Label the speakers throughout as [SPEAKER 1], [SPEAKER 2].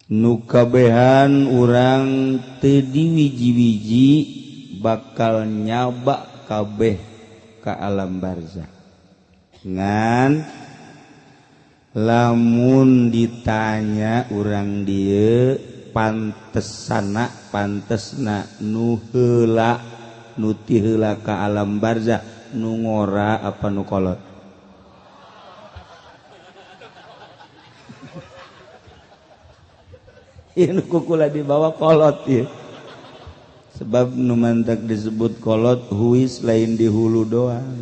[SPEAKER 1] nukabehan urang teu diwiji-wiji bakal nyaba kabeh ka alam barzakh ngan lamun ditanya urang dieu pantesna nu heula nu ti heula ka alam barzakh nu ngora apa nu kolot ieu kukula dibawa kolot ieu sebab nu mantak disebut kolot huis lain di hulu doang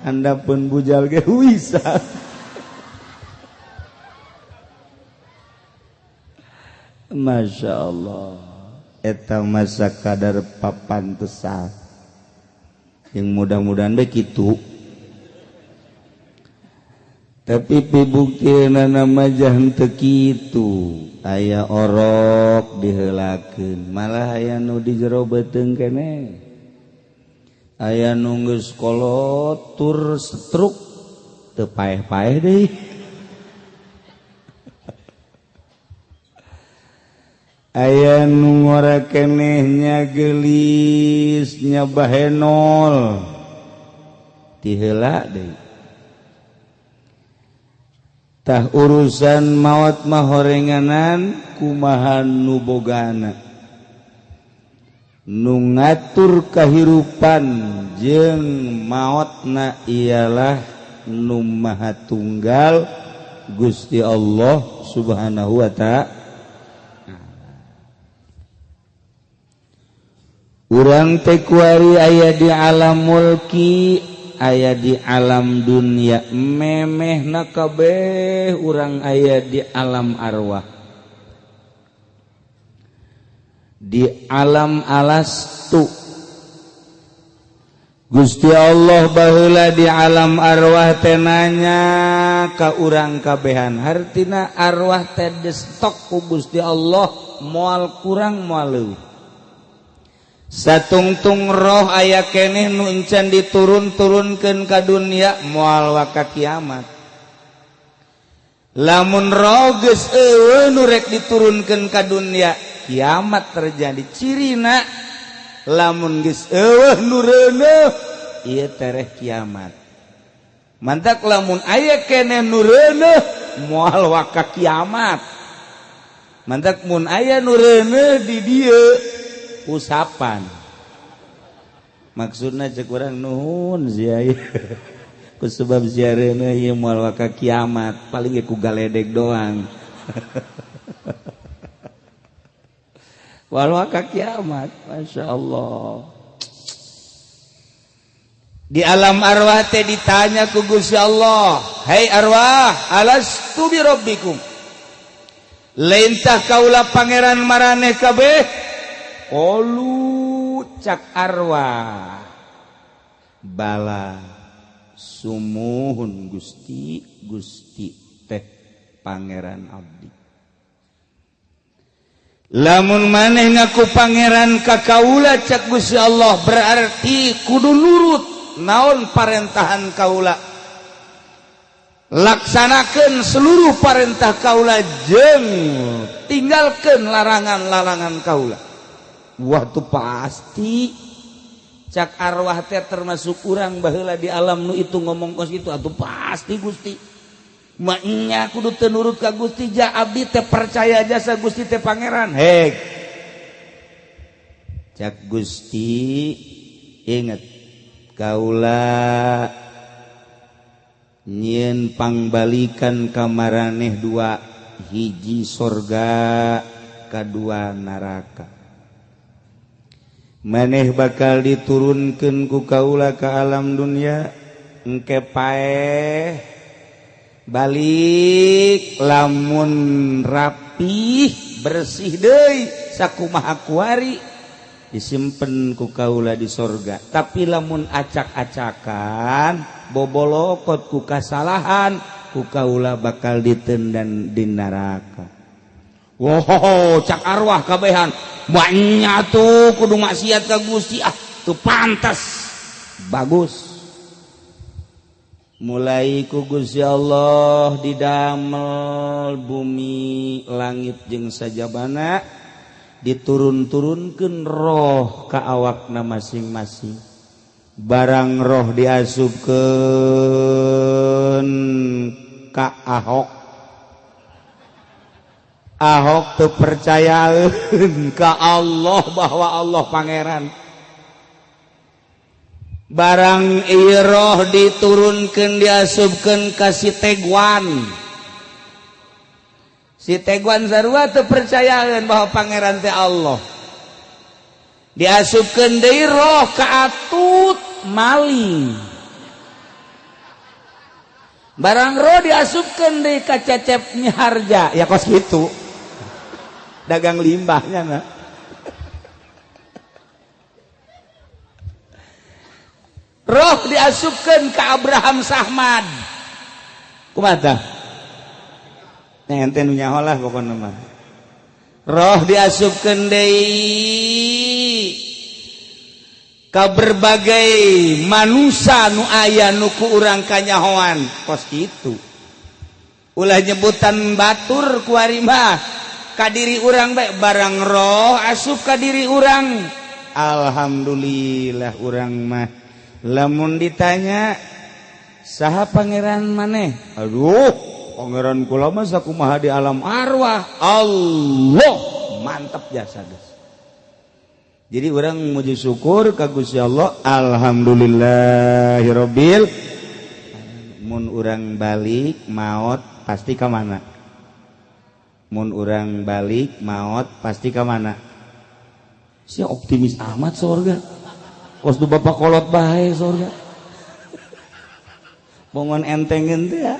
[SPEAKER 1] handapun bujal ge huisan Masya Allah eta masa kadar papantesan yang mudah-mudahan begitu tapi pibuktina nama jahan teu kitu aya orok diheulakeun malah aya nu di jero beuteung keneh aya nu geus kolot tur setruk teu paeh-paeh deui aya nu ngora keneh nya geulis nya bahenol ti heula deui tah urusan maot mah horenganan kumaha nu bogana nu ngatur kahirupan jeung maotna ialah nu maha tunggal Gusti Allah Subhanahu wa ta'ala urang teh kuari aya di alam mulki aya di alam dunia memehna kabeh urang aya di alam arwah di alam alastu Gusti Allah baheula di alam arwah teh nanya ka urang kabehan hartina arwah teh destok ku Gusti Allah moal kurang moal leuwih satungtung roh aya keneh nu encan diturun-turunkeun ka dunia moal waka kiamat lamun roh geus eueuh nu rek diturunkeun ka dunia kiamat terjadi cirina lamun geus eueuh nu reuneuh ieu tereh kiamat mantak lamun aya keneh nu reuneuh moal waka kiamat mantak mun aya nu reuneuh di dieu usapan maksudna cek urang nuhun ziai ku sebab ziareuna ieu moal waka kiamat paling ge ku galedeg doang moal waka kiamat Masya Allah di alam arwah teh ditanya ku Gusti Allah hai arwah alastu bi rabbikum lain tah kaula pangeran maraneh kabeh qalu cak arwah bala sumuhun Gusti teh pangeran abdi lamun maneh ngaku pangeran ka kaula cak Gusti Allah berarti kudu nurut naon parentahan kaula laksanakeun seluruh parentah kaula jeung tinggalkeun larangan-larangan kaula wah tu pasti cak arwah teh termasuk urang baheula di alam nu itu ngomong kos itu atuh pasti Gusti mak nya kudu teu nurut ka Gusti ja abdi teh percaya jasa Gusti teh pangeran hek cak Gusti inget kaula nyieun pangbalikan ka maraneh dua hiji sorga kadua neraka maneh bakal diturunkeun ku kaula ka alam dunia engke paeh balik lamun rapih bersih deui sakumaha kuari disimpen ku kaula di sorga tapi lamun acak-acakan bobolokot ku kasalahan ku kaula bakal ditendan di neraka wow cak arwah kabehan banyak tuh kudu maksiat ka Gusti tuh pantas bagus mulai ku Gusti Allah didamel bumi langit jeung sajabana diturun-turunkeun roh ka awakna masing-masing barang roh diasupkeun ka Ahok teu percayaeun ka Allah bahwa Allah pangeran barang ieu roh diturunkeun diasupkeun ka si Tegwan sarua teu percayaeun bahwa pangeran teh Allah diasupkeun deui roh ka Atut maling barang roh diasupkeun deui ka Cecep Miharja ya kos kitu dagang limbahnya nah. Roh diasupkeun ka Abraham Sahmad kumaha tah ente nu nyaho lah pokona mah roh diasupkeun deui ka berbagai manusia nu aya nu ku urang kanyahoan kos kitu ulah nyebutan batur ku ari mah ka diri urang bae barang roh asup ka diri urang alhamdulillah urang mah lamun ditanya saha pangeran maneh aduh pangeran kula mah sakumaha di alam arwah Allah mantep jasa guys jadi urang muji syukur ka Gusti Allah alhamdulillahirabbil mun urang balik maot pasti ka mana mun urang balik maot pasti ke mana si optimis amat sorga kos du bapak kolot bae sorga mongon entengeun teh ya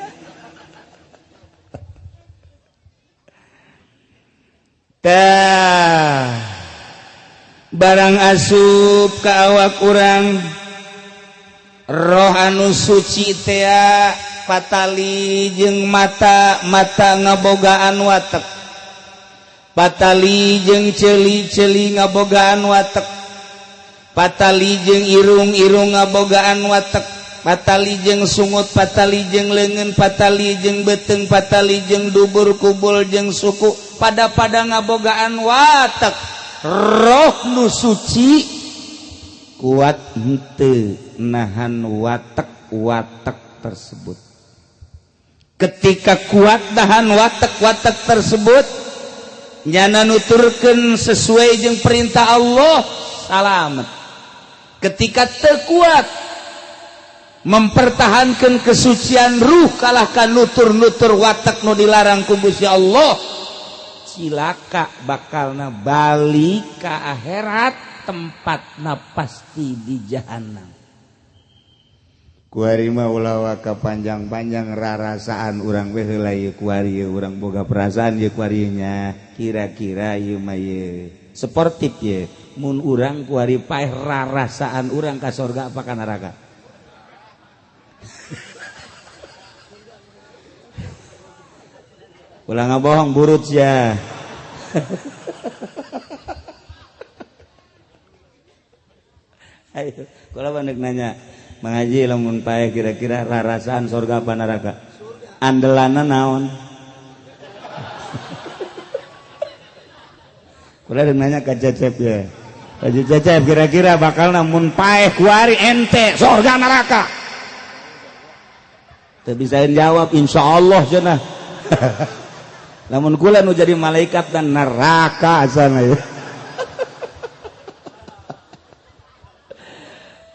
[SPEAKER 1] tah barang asup ka awak urang roh anu suci teh patali jeung mata ngabogaan watek patali jeung ceuli ngabogaan watek patali jeung irung ngabogaan watek patali jeung sungut patali jeung leungeun patali jeung beuteung patali jeung dubur kubul jeung suku pada ngabogaan watek roh nu suci kuat henteu nahan watek tersebut ketika kuat nahan watek tersebut nyana nuturkeun sesuai jeung perintah Allah salamet ketika teu kuat mempertahankan kesucian ruh kalahkan nutur watek nu dilarang ku Gusti Allah cilaka bakalna balik ka akhirat tempatna pasti di jahanam kuari mah ulah ka panjang-panjang rarasaan urang we heula ieu kuari urang boga perasaan ieu kuari nya kira-kira ieu mah ieu sportif ye mun urang kuari paeh rarasaan urang ka surga apa ka neraka ulah ngabohong burut ya ayo kula bandek nanya mengaji lamun paeh kira-kira rarasaan surga apa neraka andelana naon kula nanya ka Cecep ya Cecep kira-kira bakal namun paeh kuari ente surga neraka teu bisa jawab insyaallah cenah lamun kula nu jadi malaikat dan neraka asana ya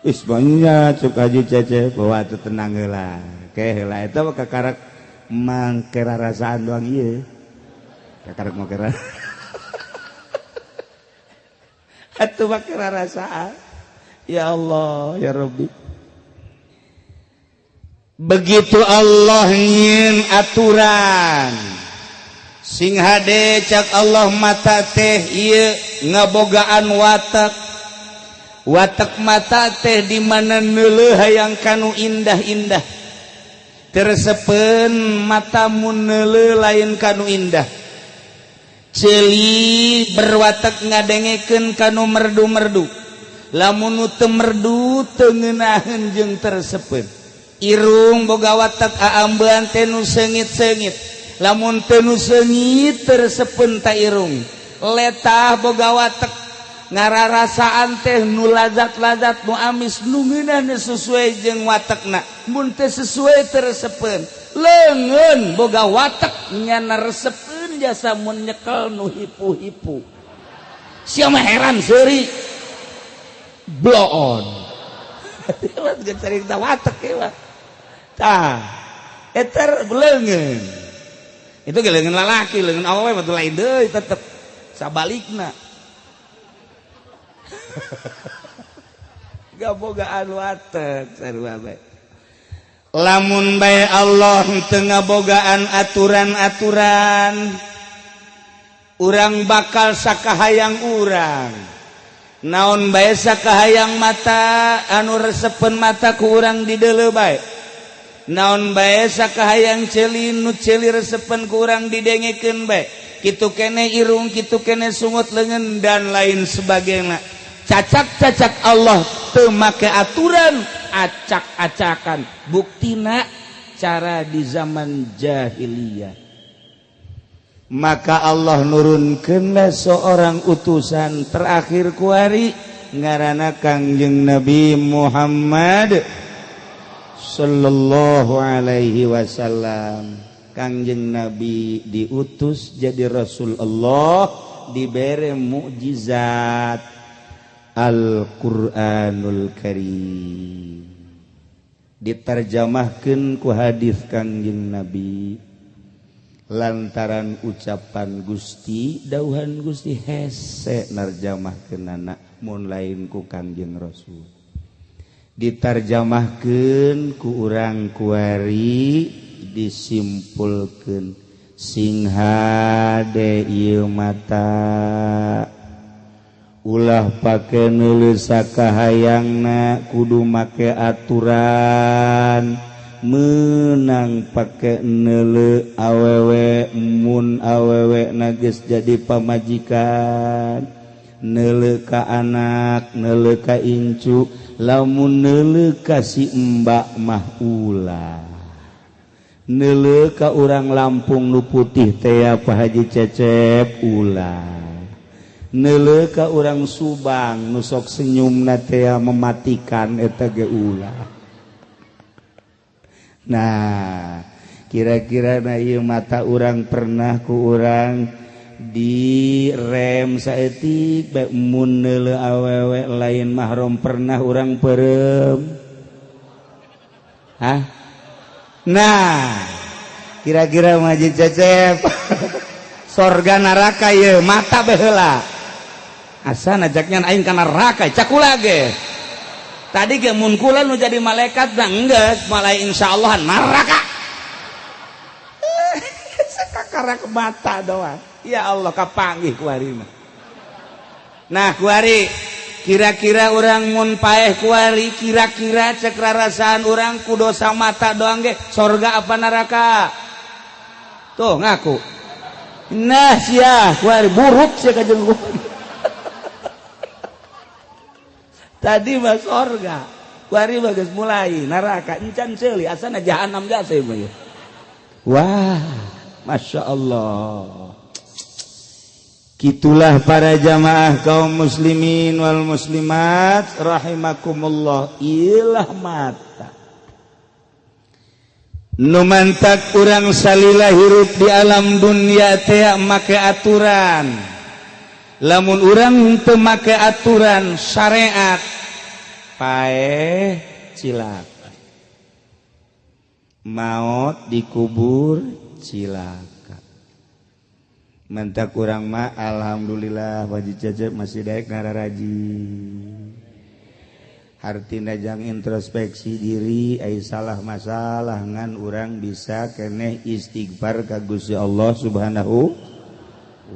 [SPEAKER 1] isbanya cuk haji Cecep bahwa itu tenang heula ke heula eta mah kakarak mangke rarasaan doang ieu kakarak mah kera atuh mah rarasaan ya Allah ya Rabbi begitu Allah ngin aturan sing hade cak Allah mata teh ieu ngabogaan watak mata teh di mana neuleuh hayang kanu indah-indah tersepen matamu neuleuh lain kanu indah ceuli berwatak ngadengekeun kanu merdu-merdu lamun teu merdu teu ngeunaheun jeung tersepen irung boga watak aambean tenu sengit-sengit lamun tenu sengit tersepen ta irung letah boga watak ngararasaan teh nu lazat-lazat nu amis nu ngeunah sesuai jeung watakna mun teu sesuai tersepen leungeun boga watak nyana resepeun jasa mun nyekel nu hipu-hipu sia mah heran seuri blow on cerita watak ya tah eta leungeun itu ge leungeun lalaki leungeun awewe mah lain deui tetep sabalikna gak bogaan watak sarua bae lamun bae Allah teu ngabogaan aturan-aturan urang bakal sakahayang urang naon bae sakahayang mata anu resepen mata ku urang di deuleu bae naon bae sakahayang ceuli nu ceuli resepen ku urang didengekeun bae kitu kene irung kitu kene sungut leungeun dan lain sebagainya cacak-cacak Allah teu make aturan acak-acakan buktina cara di zaman jahiliyah maka Allah nurunkeunlah seorang utusan terakhir kuari ngaranna Kangjeng Nabi Muhammad sallallahu alaihi wasallam. Kangjeng Nabi diutus jadi Rasul Allah, diberi mukjizat Al-Qur'anul Karim, diterjemahkeun ku hadis Kangjeng Nabi lantaran ucapan Gusti dauhan Gusti hese narjamahkeunana mun lain ku Kangjeng Rasul, diterjemahkeun ku urang kuari disimpulkeun sing hade ieu mata ulah pake nulis sakahayangna kudu make aturan menang pake neuleu awewe mun awewe nagis jadi pamajikan neuleu ka anak neuleu ka incu lamun neuleu ka si mbak mah ulah neuleu ka urang Lampung nu putih teh Pak Haji Cecep ulah neuleu ka urang Subang nu sok senyumna teh mematikan eta ge ulah. Nah kira-kira na ieu mata urang pernah ku urang direm saeutik bae mun neuleu awewe lain mahram pernah urang peureum hah. Nah kira-kira Haji Cecep sorga neraka ye mata baheula asa najaknya aing ka neraka cakula ge tadi ge mun kula nu jadi malaikat da enggeus malah insyaallah neraka sakakarak mata doang ya Allah kapanggih kuari mah. Nah kuari kira-kira orang mun paeh kuari kira-kira cek rarasaan orang ku dosa mata doang ge sorga apa neraka tuh ngaku. Nah sia kuari buruk sia ka jeung tadi mah sorga kuari mah geus mulai neraka encan seuli asana jahanam jasa ieu mah. Wah masya Allah. Kitulah para jamaah kaum muslimin wal muslimat rahimakumullah, ilah mata nu mantak urang salila hirup di alam dunia teh make aturan. Lamun urang teu make aturan syariat paeh cilaka maut dikubur cilaka. Mantak kurang mah alhamdulillah Haji Cecep masih daek nararaji. Hartina jang introspeksi diri ai salah masalah ngan urang bisa keneh istighfar ka Gusti Allah Subhanahu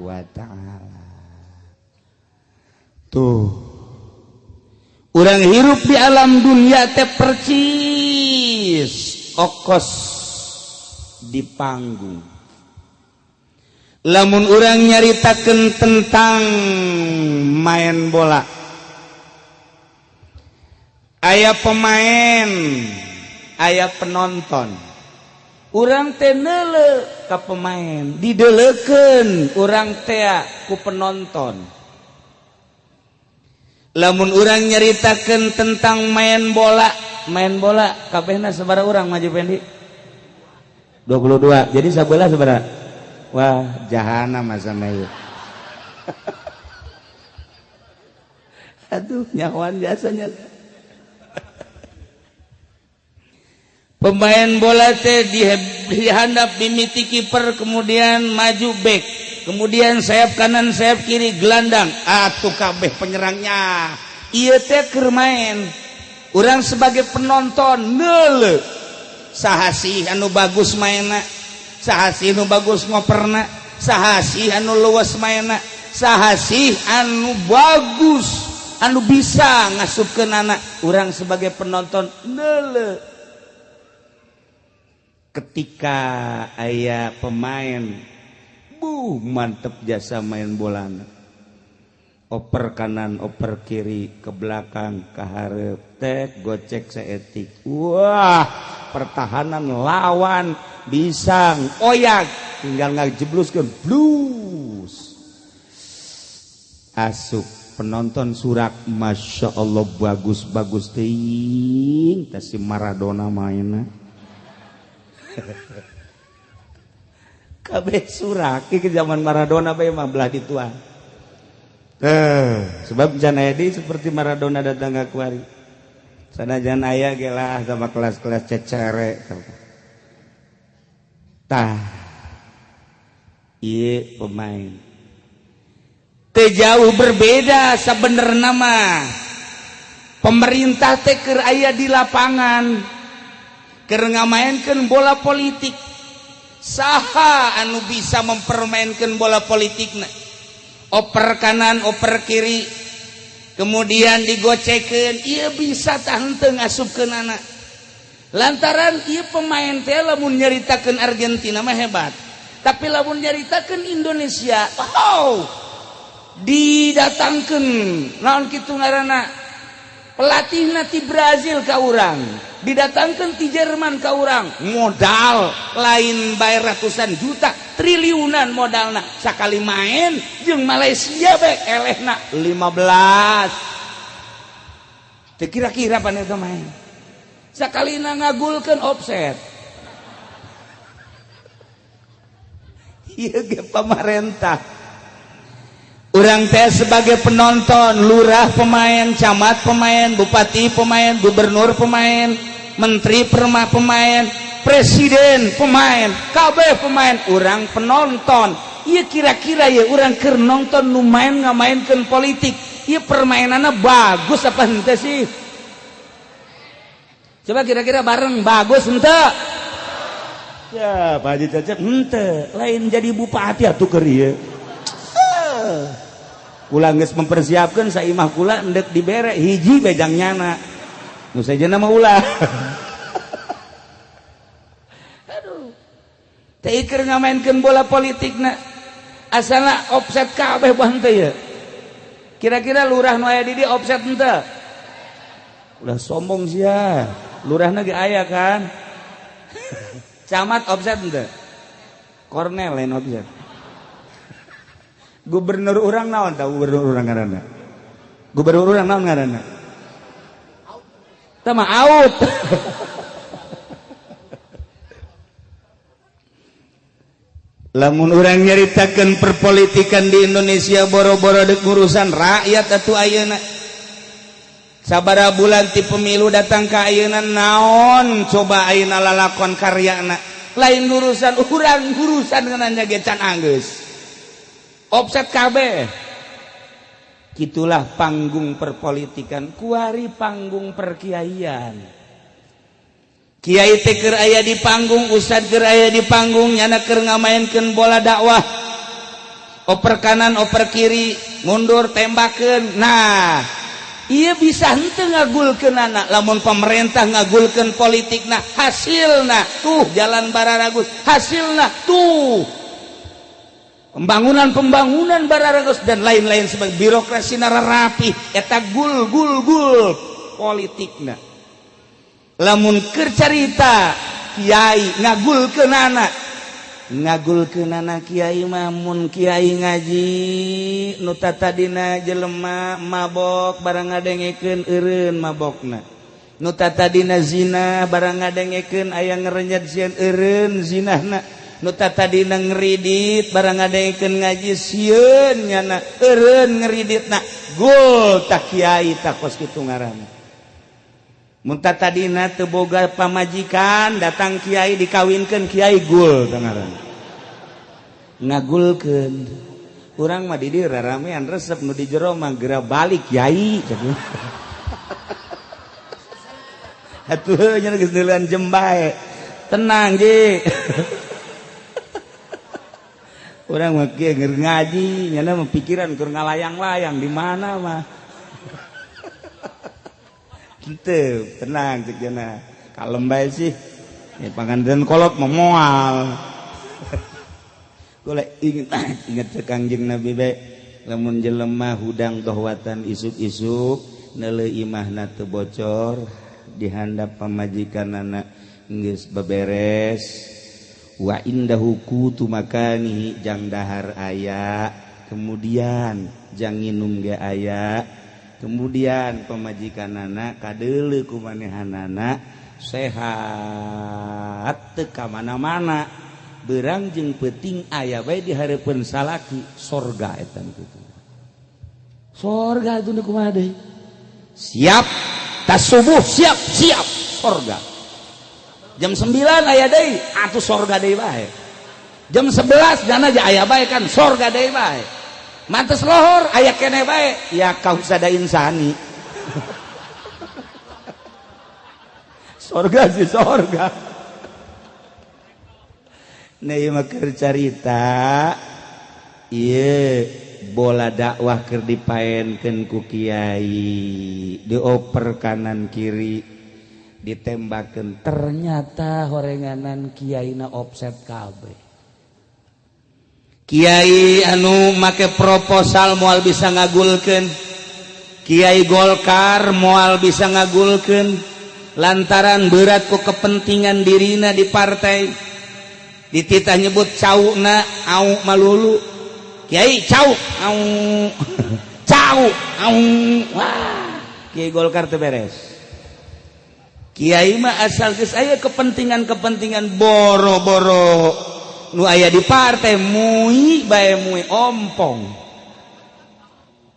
[SPEAKER 1] wa taala. Tuh urang hirup di alam dunia teh percis okos di panggung. Lamun urang nyaritakeun tentang main bola, aya pemain aya penonton urang teh neule ka pemain dideleukeun urang teh ku penonton. Lamun urang nyaritakeun tentang main bola kabehna sabaraha urang maju pendi 22 jadi sabelah sabaraha wah jahanam asana ieu aduh nyawan biasanya pemain bola teh dihandap mimiti kiper kemudian maju back kemudian sayap kanan sayap kiri gelandang atuh kabeh penyerangnya ieu teh keur main urang sebagai penonton neuleuh saha sih anu bagus mainna saha sih anu bagus ngoperna saha sih anu luwes mainna saha sih anu bagus anu bisa ngasupkeun anak urang sebagai penonton neuleuh ketika aya pemain mantep jasa main bolana oper kanan oper kiri ke belakang ke hareup tek gocek saetik wah pertahanan lawan bisa oyak tinggal ngajebluskeun blues asup penonton surak masya Allah bagus-bagus teuing tah si Maradona mainna kabeh surak ke zaman Maradona bae mah belah dituan. Sebab can aya deui seperti Maradona datang ka kuari. Sanajan aya ge lah sama kelas-kelas cecere. Tah ieu pemain. Teu jauh berbeda sabenerna mah. Pemerintah teh keur aya di lapangan. Keur ngamaenkeun bola politik. Saha anu bisa mempermainkan bola politikna oper kanan oper kiri kemudian digocekeun ieu bisa tah henteu ngasupkeun anak lantaran ieu pemain teh lamun nyaritakeun Argentina mah hebat tapi lamun nyaritakeun Indonesia didatangkeun naon kitu ngaranna pelatihna ti Brazil ka urang didatangkan ti Jerman ka urang modal lain bayar ratusan juta triliunan modalna sakali main jeung Malaysia bae elehna 15 teu kira-kira pan eta main sakalina ngagulkeun offset ieu ge pamarentah urang teh sebagai penonton lurah pemain camat pemain bupati pemain gubernur pemain menteri pemain presiden pemain kabeh pemain urang penonton ieu kira-kira ya urang keur nonton nu main ngamainkeun politik ieu permainanna bagus apa henteu sih coba kira-kira bareng bagus henteu ya Pak Haji Cecep henteu lain jadi bupati atuh keur ieu kula geus mempersiapkeun saimah kula endek dibere hiji bejang nyana nu sajana mah ulah aduh teh keur ngamainkeun bola politikna asalna offset kabeh bah henteu ya kira-kira lurah nu aya di dieu offset henteu ulah sombong sia lurahna ge aya kan camat offset henteu Kornel lain offset gubernur urang naon tah gubernur urang ngaranna gubernur urang naon ngaranna tah mah out lamun urang nyaritakeun perpolitikan di Indonesia boro-boro deuk urusan rakyat atuh ayeuna sabaraha bulan ti pemilu datang ka ayeuna naon coba ayeuna lalakon karyana lain urusan urang urusan ngeunana ge can anggeus offset kabeh gitulah panggung perpolitikan kuari panggung perkiaian kiai teh keur aya di panggung ustad keur aya di panggung nyana keur ngamainkeun bola dakwah oper kanan oper kiri mundur tembakeun nah ieu bisa henteu ngagulkeun anak lamun pemerintah ngagulkeun politikna hasilna tuh jalan bararagus hasilna tuh pembangunan bararagus dan lain-lain sebagai birokrasi nara rapi eta gul politikna lamun keur carita kiai ngagulkeun anak kiai mamun kiai ngaji nu tadina jelema mabok barang ngadengekeun eureun mabokna, nu tadina zina barang ngadengekeun aya ngarenyet sieun eureun zinahna, nu tadina ngridit barang ngadengekeun ngaji sieun nyana eureun ngriditna, gul tak kiai tak kos kitu ngaranna. Mun tadina teu boga pamajikan datang kiai dikawinkeun kiai gul tah ngaranna. Ngagulkeun urang mah di dieu raramean resep nu di jero mah geura balik kiai atuh nya geus deuleun jem bae tenang ge urang mah kieu ngeur ngaji nyana mah pikiran keur ngalayang-layang di mana mah kitu tenang cek cenah kalem bae sih ya panganten kolot mah moal kula inget Kangjeng Nabi bae lamun jelema hudang dohwatan isuk-isuk neuleuh imahna teu bocor di handap pamajikanana geus beberes wa indahu kutu makani jang dahar aya kemudian jang nginum ge aya kemudian pamajikanana kadeuleu ku manehanana sehat teu ka mana-mana berang jeung peuting aya bae di hareupeun salaki sorga eta kitu. Sorga itu kumaha deui? Siap tas subuh siap sorga. Jam 9 aya deui atuh sorga deui bae. Jam 11 jana aja aya bae kan sorga deui bae. Mantes lohor aya keneh bae ya kausada insani. Sorga sih sorga. Nah ieu mah keur carita ieu bola dakwah keur dipaenkeun ku kiai dioper kanan kiri ditembakeun ternyata horenganan kiaina offset kabeh. Kiai anu make proposal moal bisa ngagulkeun, kiai Golkar moal bisa ngagulkeun lantaran berat ku kepentingan dirina di partai. Dititah nyebut caukna au malulu kiai cauk au cauk au wah kiai Golkar teu beres. Kiai mah asal geus aya kepentingan boro-boro nu aya di partai mui bae mui ompong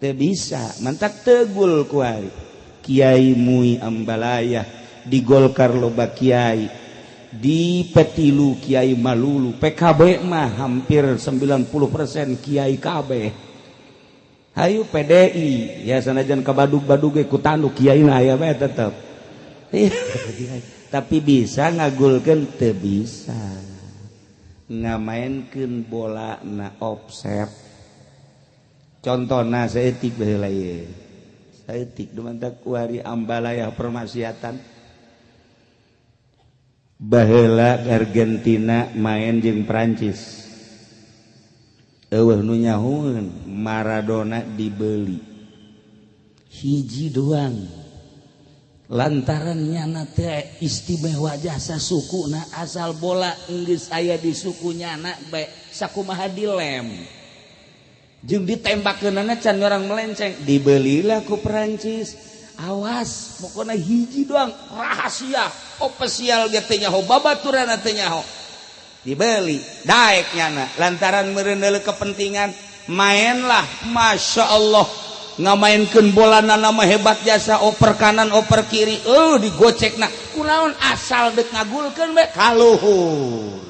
[SPEAKER 1] teu bisa mantak tegul ku ari kiai mui ambalayah di Golkar loba kiai di petilu kiai malulu PKB mah hampir 90% kiai kabeh. Hayu PDI ya sanajan ka badug-badug ku tanduk kiaina aya bae tetep. Tapi bisa ngagulkeun teu bisa. Ngamainkeun bola na offset. Contona saeutik baheula ieu. Saeutik dumantak ku ari ambalayah permaksiatan. Baheula Argentina main jeung Prancis eueuh nu nyahoeun Maradona dibeuli hiji doang lantaran nyana teh istimewa jasa sukuna asal bola geus aya di sukunyana bae sakumaha dilem jeung ditembakkeunana can orang melenceng dibeulila ku Prancis. Awas pokoknya hiji doang rahasia opesial ge teh nyaho babaturanna teu nyaho dibeli daek nyana lantaran meureun deuleu kepentingan mainlah masya Allah ngamainkeun bolana nama hebat jasa oper kanan oper kiri digocekna kunaon asal deuk ngagulkeun bae kaluhur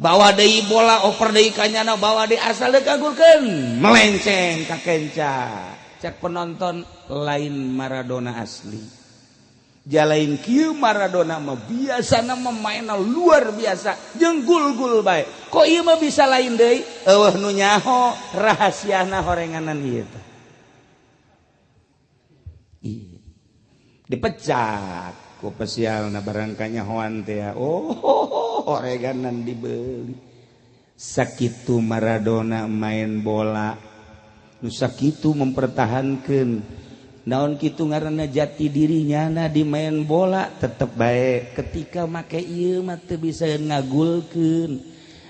[SPEAKER 1] bawa deui bola oper deui ka nyana bawa deui asal deuk ngagulkeun melenceng ka kenca. Cek penonton lain Maradona asli jalain kieu Maradona mah biasana memainna luar biasa jeung gul-gul bae kok ieu mah bisa lain deui eueuh nu nyaho rahasiana horenganan ieu teh dipecat ku pesialna barang kanyahoan teh horenganan dibeuli sakitu Maradona main bola nu sakitu mempertahankeun naon kitu ngaranna jati dirinya na di main bola tetep baik ketika make ieu mah teu bisa ngagulkeun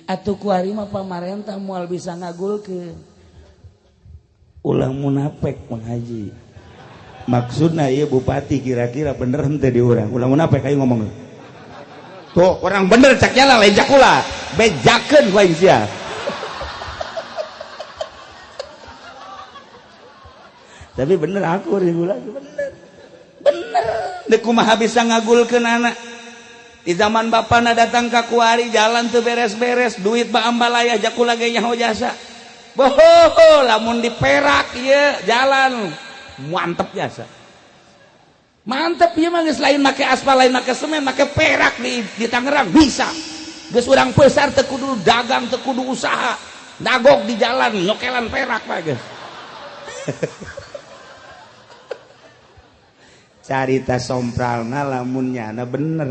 [SPEAKER 1] atuh ku ari mah pamarentah moal bisa ngagulkeun ulah munafik Mang Haji maksudna ieu bupati kira-kira bener henteu di urang ulah munafik ayo ngomong tuh orang bener cak nyala lain jakula bejakeun ku aing sia tapi bener aku ribu lagi bener dek kumaha bisa ngagulkeun anak di zaman bapana datang ka kuari jalan teu beres-beres duit baambalaya jakula ge nyaho jasa boho lamun diperak ieu jalan mantep jasa mantep ieu mah geus lain make aspal lain make semen make perak di Tangerang bisa geus urang besar teu kudu dagang teu kudu usaha dagok di jalan nyokelan perak mah geus carita sompralna lamunnya na bener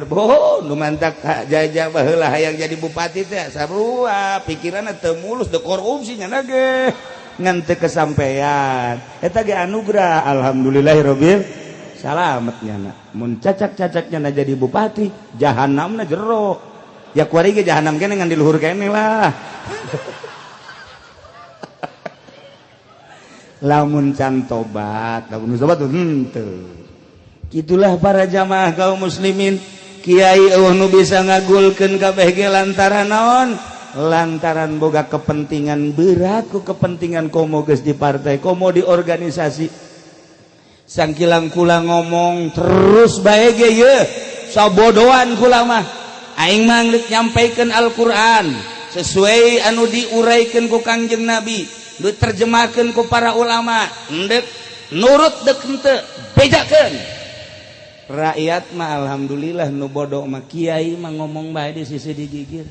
[SPEAKER 1] boh nu mantak jajah baheula hayang jadi bupati teh sarua pikiranna teu mulus teu korupsi nya ge ngan teu kesampean eta ge anugerah alhamdulillahirabbil salamet nya mun cacak-cacaknya na jadi bupati jahanamna jero ya kuari ge jahanam kene ngan di luhur kene lah lamun can tobat henteu gitulah para jamaah kaum muslimin kiai eueuh nu bisa ngagulkeun kabeh ge lantaran naon lantaran boga kepentingan berat ku kepentingan komo geus di partai komo di organisasi sangkilang kula ngomong terus bae ge ye sabodohan kula mah aing mah geus nyampaikeun Al-Qur'an sesuai anu diuraykeun ku Kangjeng Nabi diterjemahkan ku para ulama ndek nurut dek henteu bejakeun rakyat mah alhamdulillah nu bodoh mah kiai mah ngomong bae di sisi digigir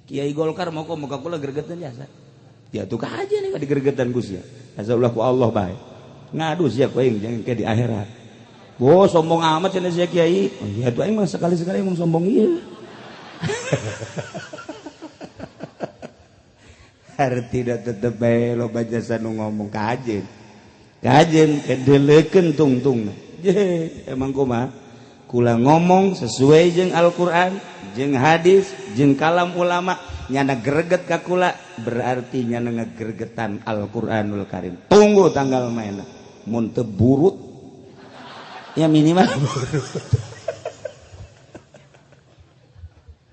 [SPEAKER 1] kiai Golkar mau muka kula gregetan jasa ya tuh ka aja nih di gregetan ku sia asallah ku Allah bae ngadu sia ku aing jangan ke di akhirat bo sombong amat cenah sia kiai oh ya tuh aing mah sekali-sekali emang sombong ieu arti da tetep bae loba jasa nu ngomong kajen kedeleukeun tungtungna je emang kumaha kula ngomong sesuai jeung Al-Qur'an jeung hadis jeung kalam ulama nyana greget ka kula berarti nyana ngagregetan Al-Qur'anul Karim tunggu tanggal mainna mun teu burut ya minimal burut